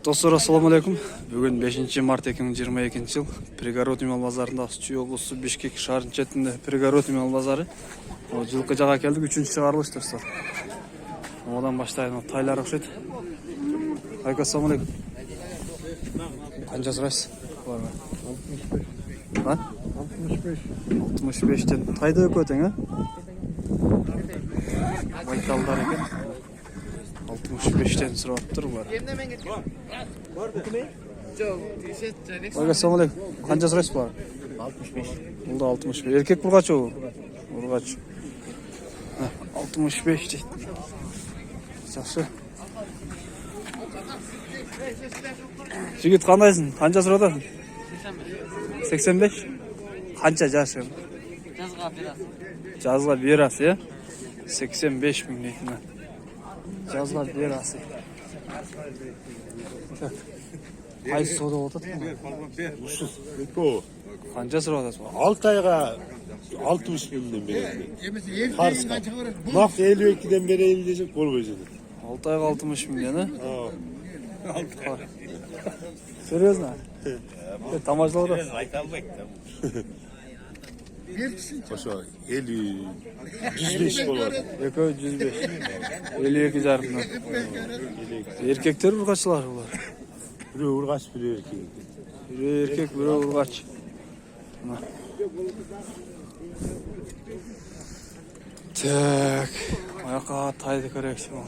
Достар, ассаламу алейкум. Бүгін 5 март 2022 жыл Пригородный мал базарында, Чүй облысы Бишкек шаарынын четинде Пригородный мал базары. Жылкы жага келдик, 3-чү чыгарылыш достар. Одан баштайын, тайлар окшойт. Айка, ассаламу алейкум. Канча сурайсыз? 65-тен. Тайды өкө тең, а? Байталдар екен. 65-тен сұрап тұр бар. Айка, ассаламу алейкум. Қанша сұрайсыз бар? 65. Бұл да 65. Еркек бұрғач ол? Бұрғач. 65 дейді. Жақсы. Жігіт қандайсың? Қанша сұрадың? 85. Қанша жасы? Жазға берасы, е? 85 мың дейтін. Жазға берасы. Қайсы сода отады? Қанша сұрадыңыз? 6 айға 60 мыңнан береді. Қарысқа. Нақ 52-ден берейін десек болмай жатыр. 6 айға 60 мыңнан, серьезно? Тамашалап отыр. Айта алмайды. Ошо 105 болады. Екеуі 105. 52 жарымнан. Еркектер ұрғашылар олар. Біреу ұрғаш, біреу еркек. Біреу еркек, біреу ұрғач. Так, аяққа тайды көрексің ол.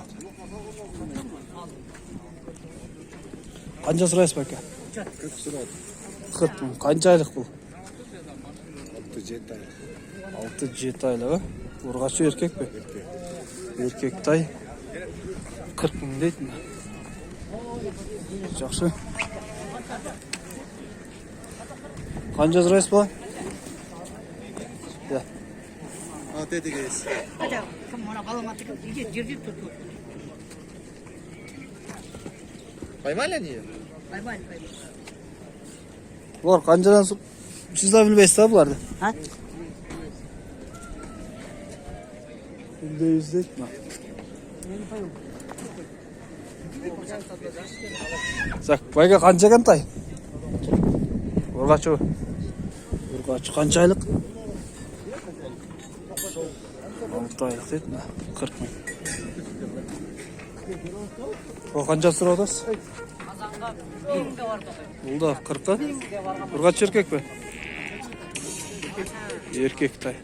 Қанша сұрайсыз бәке? 40 сұрады. 40 мың. Қанша айлық бұл? 6-7 айлық. 6-7 айлығы. Ұрғашы еркек пе? Еркек тай. 40 мың дейтін. Жақсы. Қанша сұрайсыз ба? Тетігейіз. Поймали не? Поймали. Бұлар қаншадан сіз де білбейсіз да бұларды? Білбейсіз дейді ма? Байға қанша қантай? Ұрғачы қанша айлық? 6 айлық дейді ма? 40 мың. О, қанша сұрап отырсыз? Бұл да 40-қа? Ұрғач еркек пе? Еркек тай.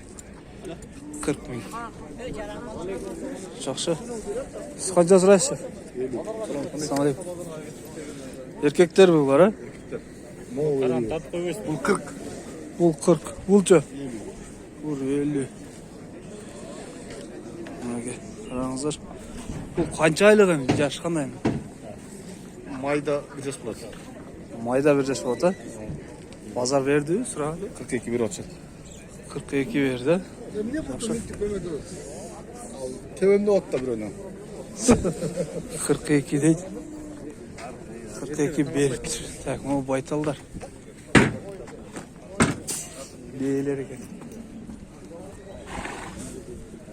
40 мың. Жақсы. Сіз қанша сұрайсыз? Ассаламу алейкум. Еркектер бұл бар, а? Бұл 40. Бұл 40. Бұл че? Бұл 50. Қараңыздар. Бұл қанша айлық ең? Жаш қандай ең? Майда bir жас болады. Майда бір жас болады, а? Базар берді, сұрағы? 42 bir отшат. 42 берді. Тевімде отта бір өне. 42 дейді. 42 беріп тұр. Так, бұл байталдар. Бейлер екен.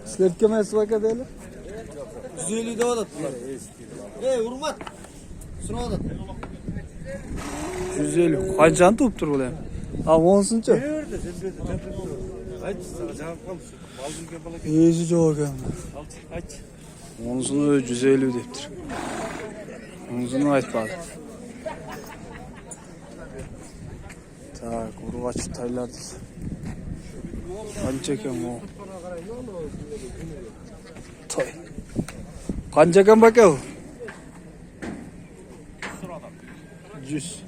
Сілер кемесі бака дейлер? 150 de odat bunlar. Urmat. Şuna odat. 150. Қаншаны туып тұр бұл әм? Ал, онсыншы? Ayt, cevap kalmış. Aldın ki balık. Ezi жоқ екен. Ayt. Онсыны 150 деп тұр. Онсыны айтпады. Так, ұрғач тайларды. Қанша екен ол? Тай. Қанша екен бәке ол? 100.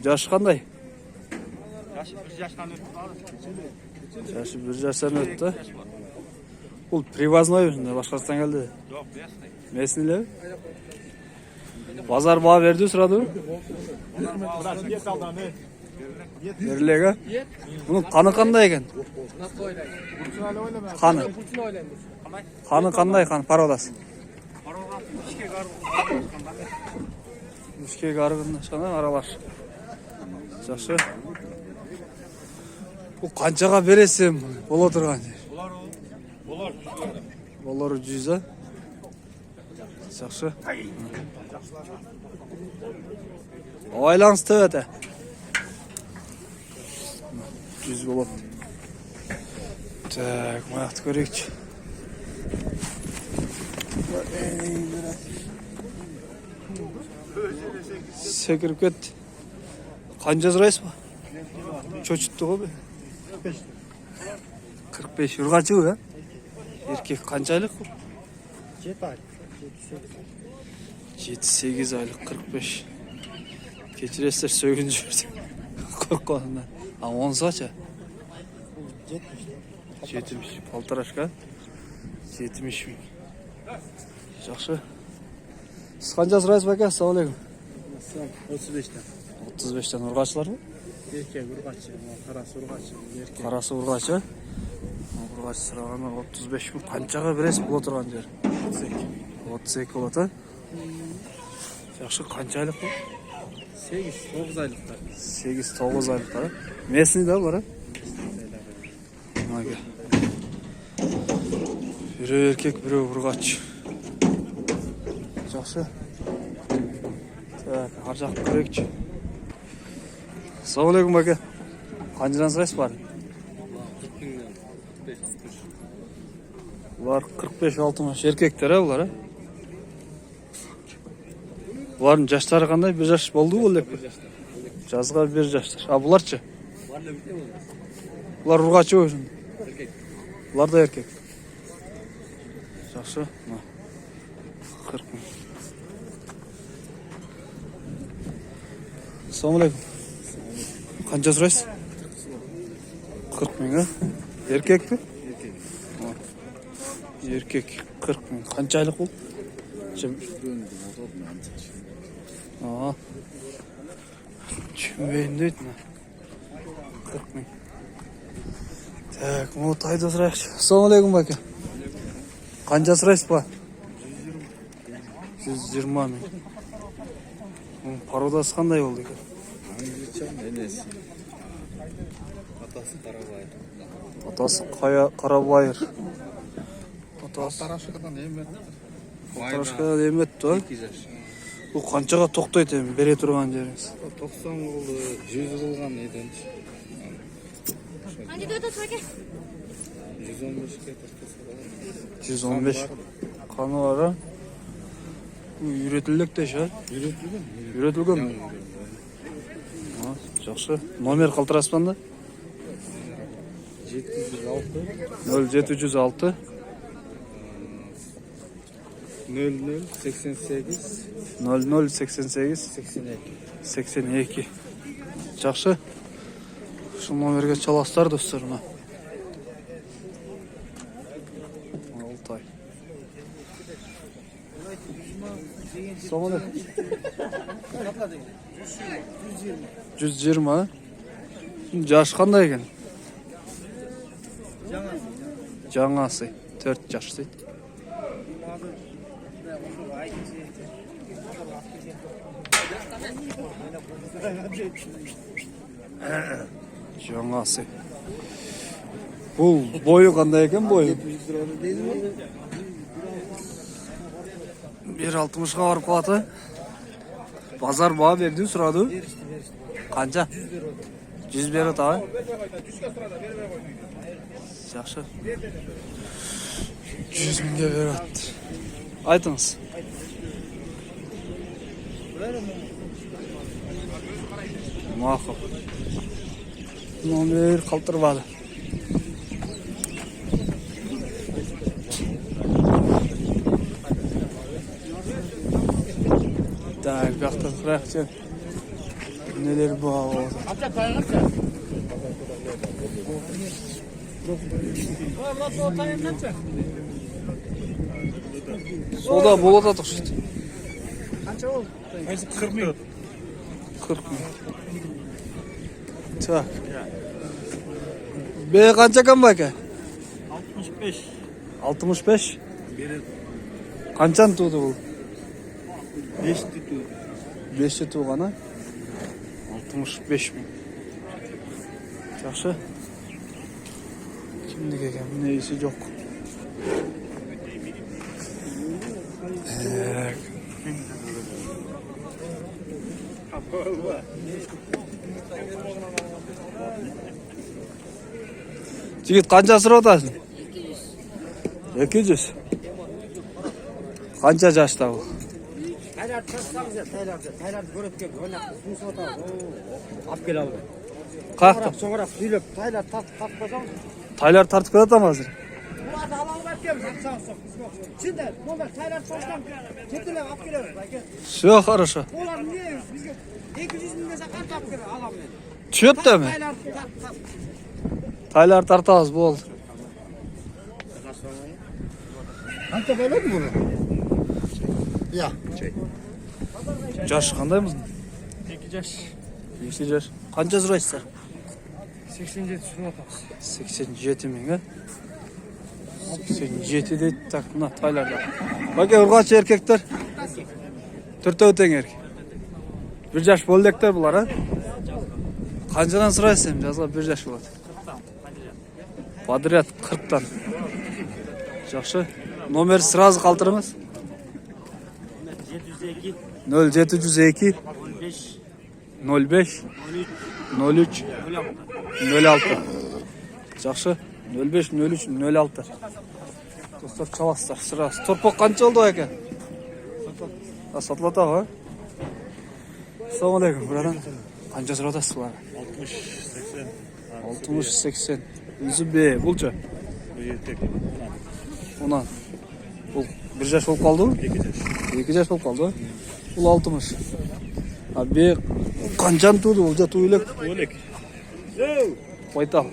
Жаш қандай? Yaşı 1 yaştan ötüp aldı. Жашы 1 жастан өтті. Бұл привозной башқұрттан келді. Yok, местный. Местнілер? Базар баға берді, сұрады? Берілегі? Бұның қаны қандай екен? Қаны? Қаны қандай қан? Пародас? Үшке қарғында шана аралар. Жақсы. Бұл қаншаға бересің? Бол отырған жер. Bolar. Болары 100, а? Жақсы. Ойлаңыз төбеті. 100 болады. Так, маяқты көрейікші. Секіріп кетті. Қанша сұрайсыз ба? Чөчітті ғой бе? 45 ұрғачы ғой, еркек қанша айлық бұл? 7-8 айлық 45. Keçirесіздер сөгін жүрді. Қорққанымдан. А онысы қанша? 70. Полторашка? 70 мың. Жақсы. Сіз қанша сұрайсыз ба, ассалаумалейкум? 35'ten. 35-тен ұрғашылар ба? Erkek urgaçı, karası urgaçı, erkek. Қарасы ұрғашы. Ұрғашы сұрағаны 35 мың. Қаншаға бересіз бұл отырған жер? 32 болады. Жақсы, қанша айлық бұл? 8-9 aylıklar. 8-9 айлықтар. Местный да бар, Мага. Біреу еркек, біреу ұрғач. Жақсы. Так, ар жақты көрейікші. Ассалаумалейкум, бәке. Қаншадан сұрайсыз бар? Бұлар 45-60 еркектер, бұлар, Бұлардың жаштары қандай? Bir жаш болды ғой, леп? Жазға bir жаштар. А бұлар ше? Бұлар ұрғачы ғой. Бұлар да еркек. Жақсы. 40 мың. Ассалаумалейкум. Қанша сұрайсыз? 40 мың, Еркек пе? Еркек 40 мың. Қанша айлық бұл? Чүмбейін дейді ма? 40 мың. Так, мұны тайды сұрайықшы. Ассалаумалейкум, бәке. Қанша сұрайсыз ба? 120 мың. Пародасы қандай болды екен? Атасы Қарабайыр. Tarashkadan emet. Тарашқадан еметті, Бұл қаншаға тоқтайды бере тұрған жеріңіз? 90 oldu, 100 bulgan neyden? Hadi dur dur 115'e taşkası var. 115 kanı var. Bu üretildik de şey. Üretilген mi? Жақсы. Номер қалтырасыз банда? 0706 0088 0088 82. Жақсы. Şu номерге çalaslar dostlarıma. Altay. Assalamualaikum. 120. Жаш қандай екен? Жаңасы 4 жаш дейді. Жаңасы. Бұл бойы қандай екен бойы? 1.60-ға барып қалады. Базар баға берді, сұрады. Қанша? 100 берді аға. Жақшы. 100 мыңға берді. Айтыңыз. Мақұл. Номер қалтырбады. Так, бақтан сұрайық сен. Нелер бұға олды? Сода болады атық шықты. 40 мың. 40 мың. Так. Бе қанша кам ба әке? 65. 65? Қаншан туды бұл? 5 tutu. 5 туғана? 65 мың. Жақсы. Kimdik eкен? Neyisi жоқ. Жігіт қанша сұрап отырсың? 200. Қанша жашта бұл? Taylor tassanız ya Taylor görüp gel oynattı su sota alып кел алып. Қақты? Соңырақ сүйлөп Taylor тартпасаң Тайлар тартып кетеді ма қазір? буларды алып алып келеміз акчаңыз жоқ. Сендер монда Taylor тоштан жетелеп алып келеміз байке. Все хорошо. Олар не бизге 200 миң десе қанша алып келе аламын мен. Түседі ме? Тайлар тартамыз болды. Қанша болады бұны? Ya. Жаш қандаймыз? 2 жаш. 2 жаш. Қанша сұрайсыздар? 87 сұрап атамыз. 87 мың, 87 дейді. Так, мына тайларда. Бәке, ұрғашы еркектер? Төртеу тең еркек. 1 жаш бөлдектер бұлар, Қаншадан сұрайсың? Жазға 1 жаш болады. Подряд 40-тан. Жақшы. Номер сразу қалтырыңыз. 0702 05 03 06. Жақшы. 05 03 06. Достар çalasыздар. Сразу. Торпақ қанша oldu екен? Сатылата ғой. Ассалаумағалейкум, братан. Қанша сұратасыз бұлар? 60-80. Үзі бе, бұлча? Онан. Бұл 1 жаш болып қалды ғой? 2 жаш болып қалды ғой? Бұл 60. А бе, қаншан туды? Бұл жа туылек? Tuğlek. Байтал.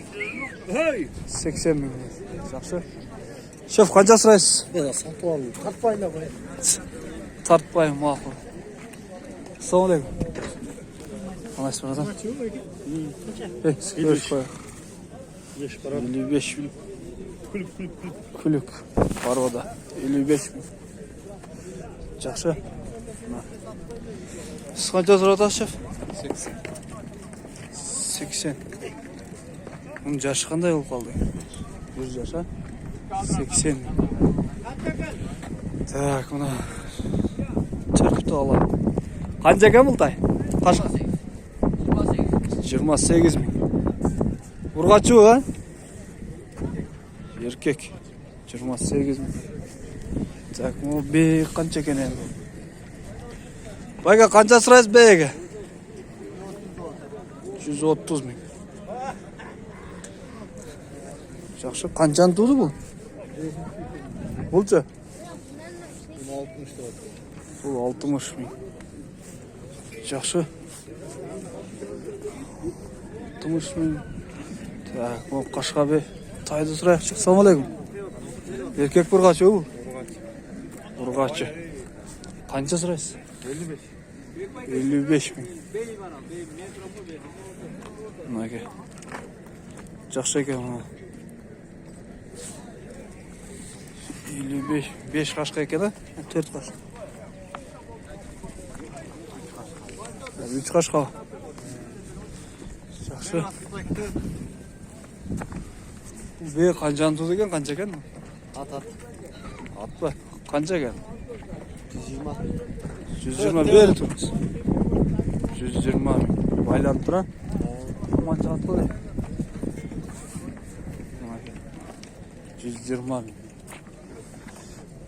80 мың. Жақсы. Шеф, қанша сұрайсыз? Сатып алып, тартпайла қой. Тартпайым, мақұл. Ассалаумағалейкум. Қалайсыз, братан? Көріш қояқ. 55 мың. Күлік. Бар ода. 55 мың. Жақшы. Сіз қанша сұратасыз, шеф? 80. Оның жашы қандай болып қалды? 100 жаша? 80. Так, мұна түріпті алайын. Қанша екен бұл тай? 28 мың. Ұрғачы ға? Еркек. 28 мың. Так, бұл бей қанша екен енді? Байға қанша сұрайсыз бейге? 130 мың. Жақшы, қаншаны туды бұл? Бұлча? Бұл 60 мың. Жақшы. 60 мың. Так, бұл қашқа бе. Тайды сұрайық шық. Ассалаумағалейкум. Еркек бұрғачы бұл? Бұрғачы. Қанша сұрайсыз? 55 мың. Мұнаке. Жақшы екен мұна. 55. 5 қашқа екен, 4 қашқа. 3 қашқа. Жақшы. Бе қаншаны туды екен, қанша екен? At. At ба? Қанша екен? 120 бері тұрмыз. 120 мың. Байланып тұра. Қанша ат қой? 120 мың.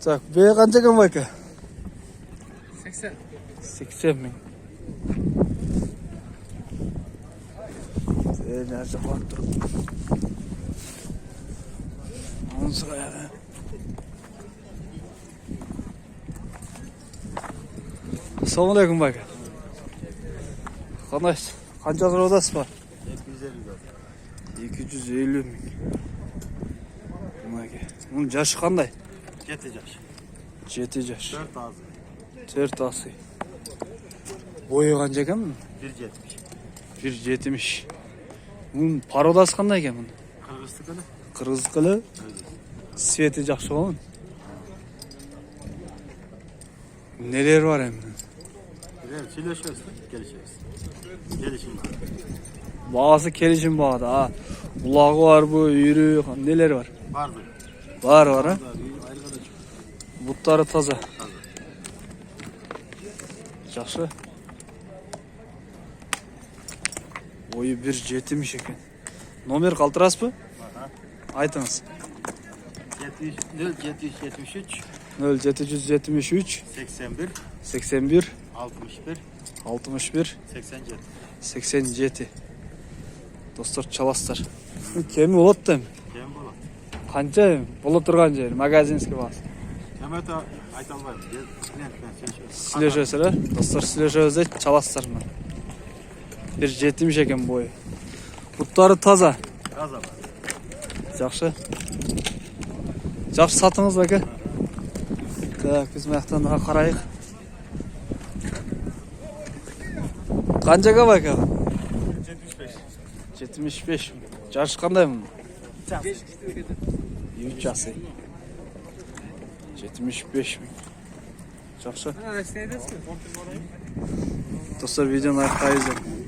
Так, бе қанша екен байка? 80. 80 мың. Нәрсе қуат тұрып. Оны сұрайық. Ассалаумағалейкум байка. Қандайсыз? Қанша сұрадасыз бар? 250 мың. Мұның жашы қандай? 7 жаш. 7 жаш. 4 азы. 4 асы. Бойы қанша екен мұның? 1.70. 1.70. Мұның пародасы қандай екен мұның? Қырғыздікілі. Қырғыздікілі? Светі жақсы ғой. Neler var hem? Söyleşiyoruz, gelişiyoruz. Gelişim var. Bağısı kelişim bağda ha. Ulağı var bu, yürü, neler var? Vardı. Var ha. Ayrıca da Butları taze. Жақсы. Ойы 1.70 екен. Номер қалтырас ба? Айтыңыз. 0773 0773 81 81 61 61 87. 87. Достар, чаластар. Кеми болады да? Кем болады? Қанша бола тұрған жер, магазинский бас. Кеметі айта алмаймын. Слежесір, достар, слежесіз чаластар. 1.70 екен бойы. Бұттары таза. Таза бар. Жақсы. Жақсы сатыңыз бәке. Так, біз маяқтан қарайық. Қаншаға бәке? 75. 75. Жарыш қандай мұн? 3 жасай. 75 мың. Жақсы. Достар, видеоны аяқтайыз.